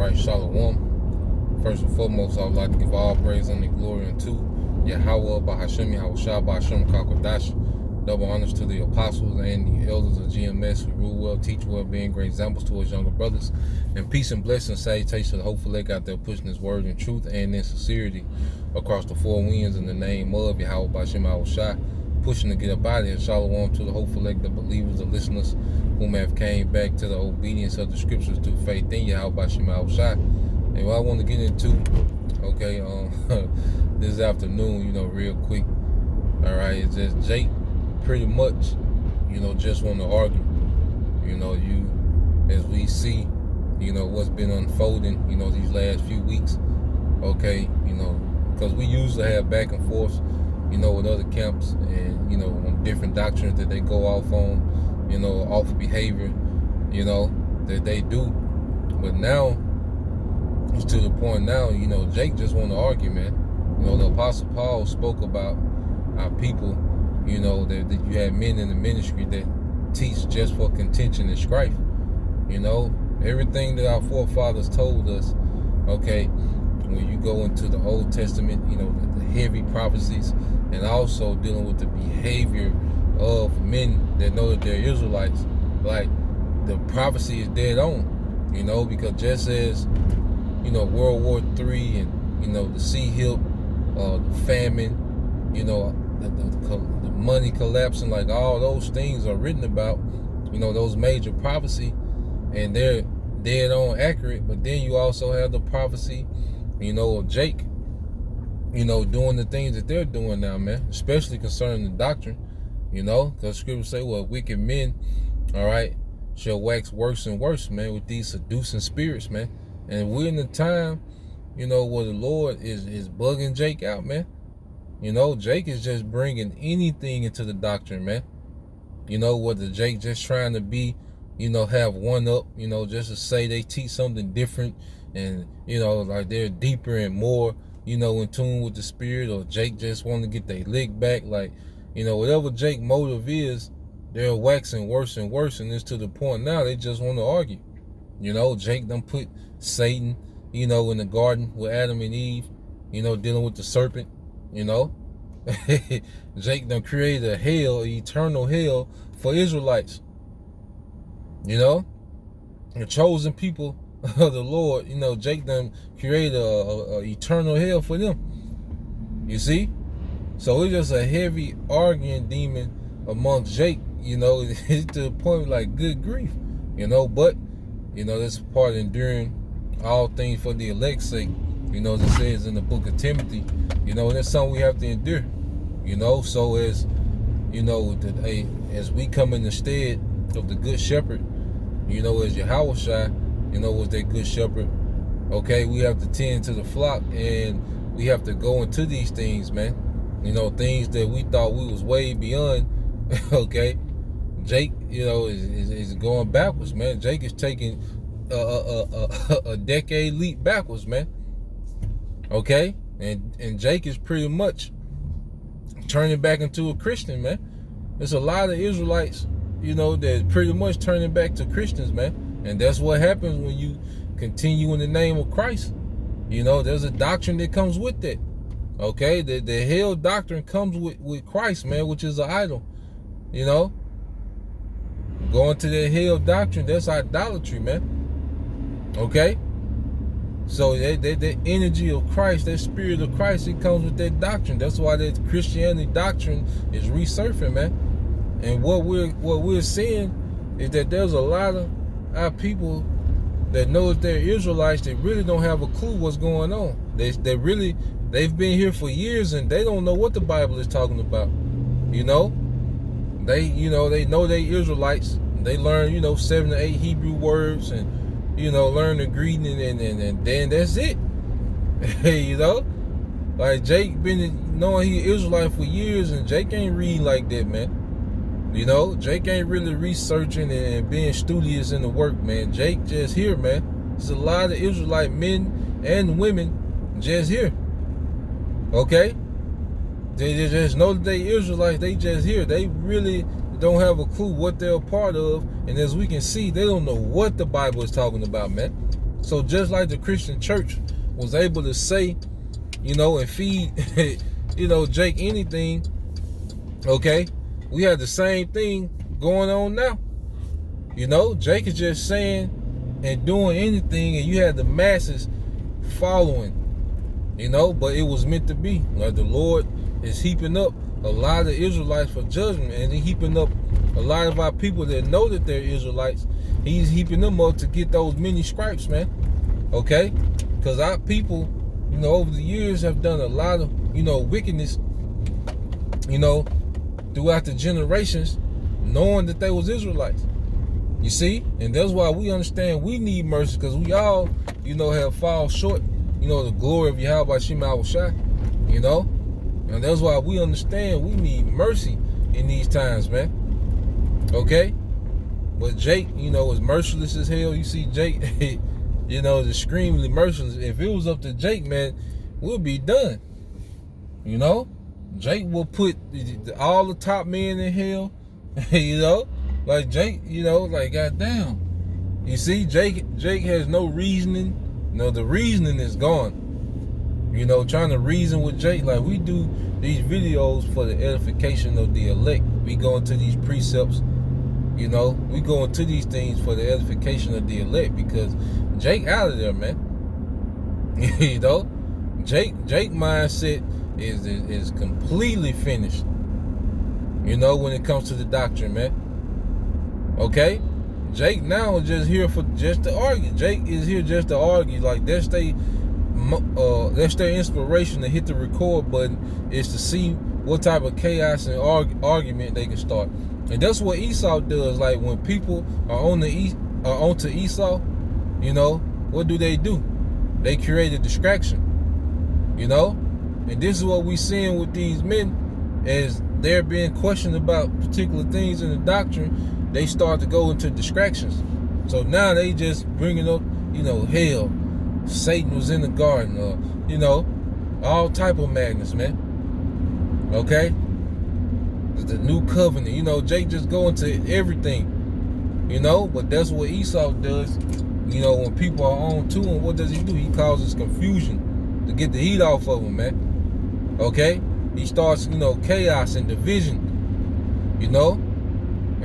right, Shalom. First and foremost, I would like to give all praise and glory unto Yahweh, Bahashem, Yahushua, Bahashem, Kakodash. Double honors to the apostles and the elders of GMS who rule well, teach well, being great examples to his younger brothers. And peace and blessings, salutations to the hopeful leg out there pushing his word in truth and in sincerity across the four winds in the name of Yahweh, Bahashem, Yahushua. Pushing to get up out of here. Shalom to the hopeful leg, the believers, the listeners whom have came back to the obedience of the scriptures through faith in Yahweh Bashim Al-Shai. And what I want to get into, okay, this afternoon, real quick, all right, it's just Jake pretty much, just want to argue. As we see, what's been unfolding, these last few weeks, okay, because we usually have back and forth, with other camps and, on different doctrines that they go off on, off behavior, that they do. But now, it's to the point now, Jake just want to argue, man. The Apostle Paul spoke about our people, that you have men in the ministry that teach just for contention and strife. Everything that our forefathers told us, okay, when you go into the Old Testament, the heavy prophecies, and also dealing with the behavior of men that know that they're Israelites, like the prophecy is dead on, because just as, World War III and, the sea hill, the famine, the money collapsing, like all those things are written about, those major prophecy, and they're dead on accurate. But then you also have the prophecy, of Jake, doing the things that they're doing now, man, especially concerning the doctrine, because scripture say, well, wicked men, all right, shall wax worse and worse, man, with these seducing spirits, man. And we're in the time, where the Lord is bugging Jake out, man. Jake is just bringing anything into the doctrine, man. Whether Jake just trying to be, have one up, just to say they teach something different and, like they're deeper and more, in tune with the spirit, or Jake just want to get their lick back, like, whatever Jake motive is, they're waxing worse and worse, and it's to the point now they just want to argue. Jake done put Satan, in the garden with Adam and Eve, dealing with the serpent, Jake done created a hell, an eternal hell for Israelites, the chosen people of the Lord, Jake done created a eternal hell for them. You see? So it's just a heavy arguing demon amongst Jake, it's to the point like good grief, but, that's part of enduring all things for the elect's sake, as it says in the book of Timothy, that's something we have to endure, so as, as we come in the stead of the good shepherd, as Yahushua, was that good shepherd, okay, we have to tend to the flock, and we have to go into these things, man, things that we thought we was way beyond, okay. Jake, is going backwards, man. Jake is taking a decade leap backwards, man. Okay, and Jake is pretty much turning back into a Christian, man. There's a lot of Israelites, that pretty much turning back to Christians, man. And that's what happens when you continue in the name of Christ. There's a doctrine that comes with that. Okay, the hell doctrine comes with Christ, man, which is an idol. Going to that hell doctrine, that's idolatry, man. Okay? So that energy of Christ, that spirit of Christ, it comes with that doctrine. That's why that Christianity doctrine is resurfacing, man. And what we're seeing is that there's a lot of our people that know that they're Israelites, they really don't have a clue what's going on. They've been here for years and they don't know what the Bible is talking about. They know they Israelites. They learn, 7 to 8 Hebrew words and, learn the greeting and then that's it. Like Jake been knowing he Israelite for years and Jake ain't reading like that, man. Jake ain't really researching and being studious in the work, man. Jake just here, man. There's a lot of Israelite men and women just here. Okay? They just know that they Israelites, they just here. They really don't have a clue what they're a part of. And as we can see, they don't know what the Bible is talking about, man. So just like the Christian church was able to say, and feed, Jake anything, okay, we have the same thing going on now. Jake is just saying and doing anything, and you had the masses following, but it was meant to be. Like the Lord is heaping up a lot of Israelites for judgment, and He's heaping up a lot of our people that know that they're Israelites. He's heaping them up to get those many stripes, man. Okay? Because our people, over the years have done a lot of, wickedness, throughout the generations, knowing that they was Israelites. You see? And that's why we understand we need mercy, because we all, have fallen short, the glory of Yahweh Shema Shai, and that's why we understand we need mercy in these times, man. Okay? But Jake, is merciless as hell. You see Jake, is extremely merciless. If it was up to Jake, man, we'll be done. Jake will put all the top men in hell, like Jake, like goddamn. You see, Jake has no reasoning. The reasoning is gone. Trying to reason with Jake, like we do these videos for the edification of the elect. We go into these precepts, we go into these things for the edification of the elect, because Jake out of there, man. Jake mindset is completely finished. When it comes to the doctrine, man. Okay? Jake now is just here to argue. Jake is here just to argue. Like that's their inspiration to hit the record button, is to see what type of chaos and argument they can start. And that's what Esau does. Like when people are onto Esau, what do? They create a distraction. And this is what we seeing with these men, as they're being questioned about particular things in the doctrine. They start to go into distractions. So now they just bringing up, hell, Satan was in the garden, or, all type of madness, man. Okay? The new covenant, Jake just go into everything, but that's what Esau does. When people are on to him, what does he do? He causes confusion to get the heat off of them, man. Okay? He starts, chaos and division,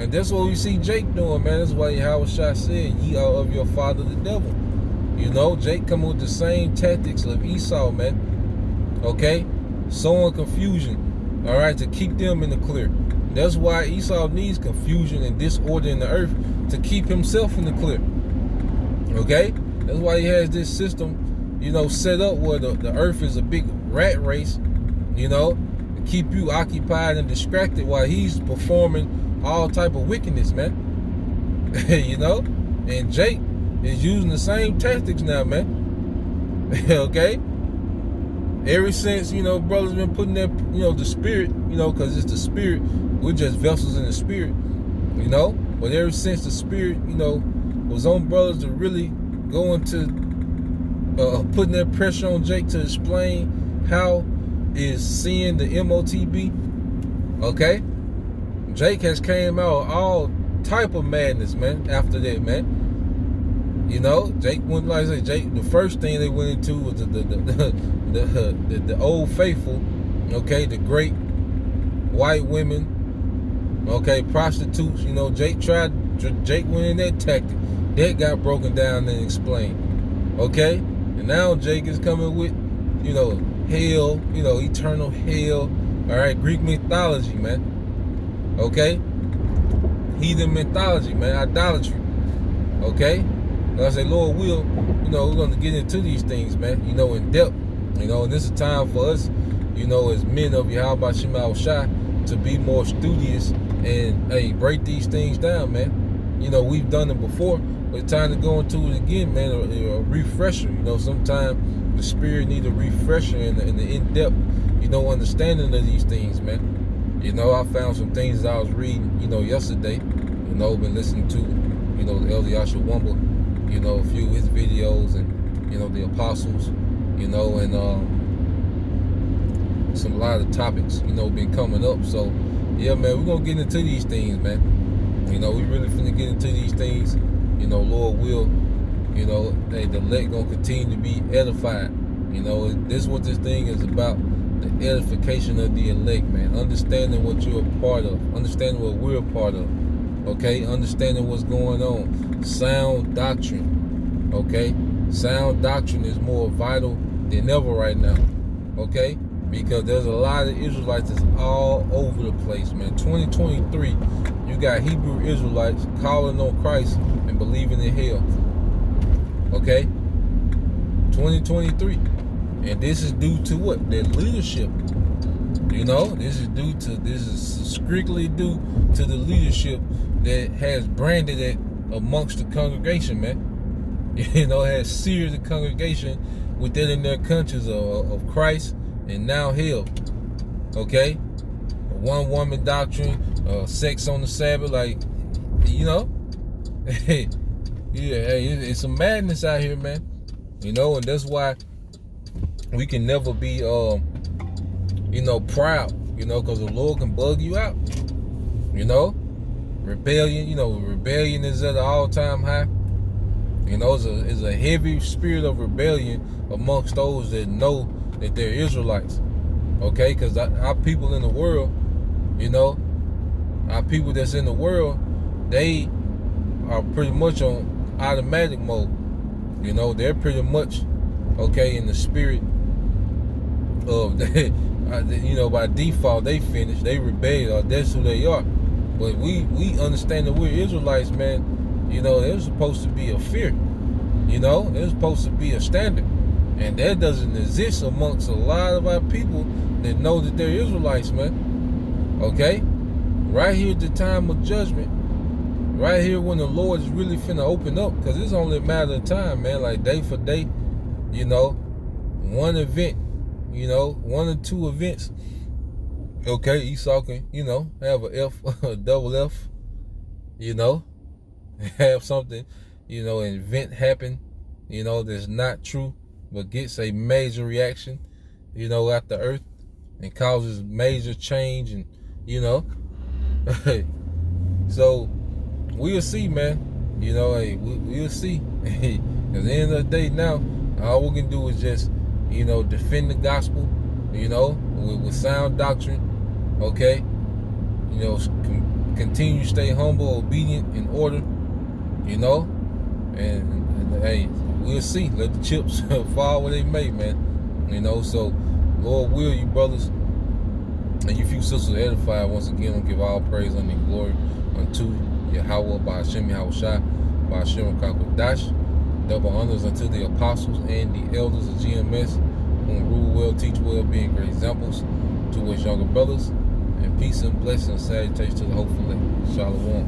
and that's what we see Jake doing, man. That's why Yahweh Shai said, ye are of your father the devil. Jake coming with the same tactics of Esau, man. Okay? Sowing confusion, all right, to keep them in the clear. That's why Esau needs confusion and disorder in the earth to keep himself in the clear. Okay? That's why he has this system, set up where the earth is a big rat race, to keep you occupied and distracted while he's performing all type of wickedness, man. And Jake is using the same tactics now, man. Okay? Ever since, brothers been putting their, the spirit, because it's the spirit, we're just vessels in the spirit, but ever since the spirit, was on brothers to really go into putting that pressure on Jake to explain how is sin the MOTB, okay? Jake has came out with all type of madness, man, after that, man. Jake went, like I say, Jake, the first thing they went into was the old faithful, okay, the great white women, okay, prostitutes, Jake went in that tactic. That got broken down and explained, okay? And now Jake is coming with, hell, eternal hell, all right, Greek mythology, man. Okay? Heathen mythology, man. Idolatry. Okay? Like I say, Lord will, we're going to get into these things, man, in depth. And this is time for us, as men of Yahweh Shema Shai, to be more studious and, hey, break these things down, man. We've done it before, but it's time to go into it again, man, a refresher. Sometimes the spirit needs a refresher and the in-depth, understanding of these things, man. I found some things that I was reading, yesterday. Been listening to, the Elder Yashua Wumble, a few of his videos, and, the apostles, and a lot of topics, been coming up. So, yeah, man, we're going to get into these things, man. We really finna get into these things, Lord will, You know, the elect gonna continue to be edified. You know, this is what this thing is about. The edification of the elect, man. Understanding what you're a part of. Understanding what we're a part of. Okay? Understanding what's going on. Sound doctrine. Okay? Sound doctrine is more vital than ever right now. Okay? Because there's a lot of Israelites that's all over the place, man. 2023, you got Hebrew Israelites calling on Christ and believing in hell. Okay? 2023. And this is due to what? Their leadership. You know, this is strictly due to the leadership that has branded it amongst the congregation, man. You know, has seared the congregation within their conscience of Christ and now hell. Okay? One woman doctrine, sex on the Sabbath, like, you know. Yeah, it's some madness out here, man. You know, and that's why we can never be, you know, proud, you know, because the Lord can bug you out. You know, rebellion, you know, rebellion is at an all-time high. You know, it's a heavy spirit of rebellion amongst those that know that they're Israelites. Okay, because our people in the world, you know, our people that's in the world, they are pretty much on automatic mode. You know, they're pretty much, okay, in the spirit of, you know, by default, they finished, they rebelled, or that's who they are. But we understand that we're Israelites, man. You know, there's supposed to be a fear. You know, there's supposed to be a standard. And that doesn't exist amongst a lot of our people that know that they're Israelites, man. Okay? Right here at the time of judgment, right here when the Lord is really finna open up, because it's only a matter of time, man, like day for day, you know, one event, you know, one or two events. Okay, Esau can, you know, have a F, a double F, you know, have something, you know, an event happen, you know, that's not true, but gets a major reaction, you know, at the earth and causes major change, and, you know, so we'll see, man. You know, hey, we'll see. At the end of the day now, all we can do is just, you know, defend the gospel, you know, with sound doctrine, okay? You know, continue to stay humble, obedient, in order, you know? And hey, we'll see. Let the chips fall where they may, man. You know, so Lord will you, brothers, and you few sisters edified. Once again, I'll give all praise and glory unto Yahweh, by Hashem Yahushua, by Hashem Kakodash. Double honors unto the apostles and the elders of GMS, whom rule well, teach well, being great examples to his younger brothers. And peace and blessings, salutations to the hopeful. Shalom.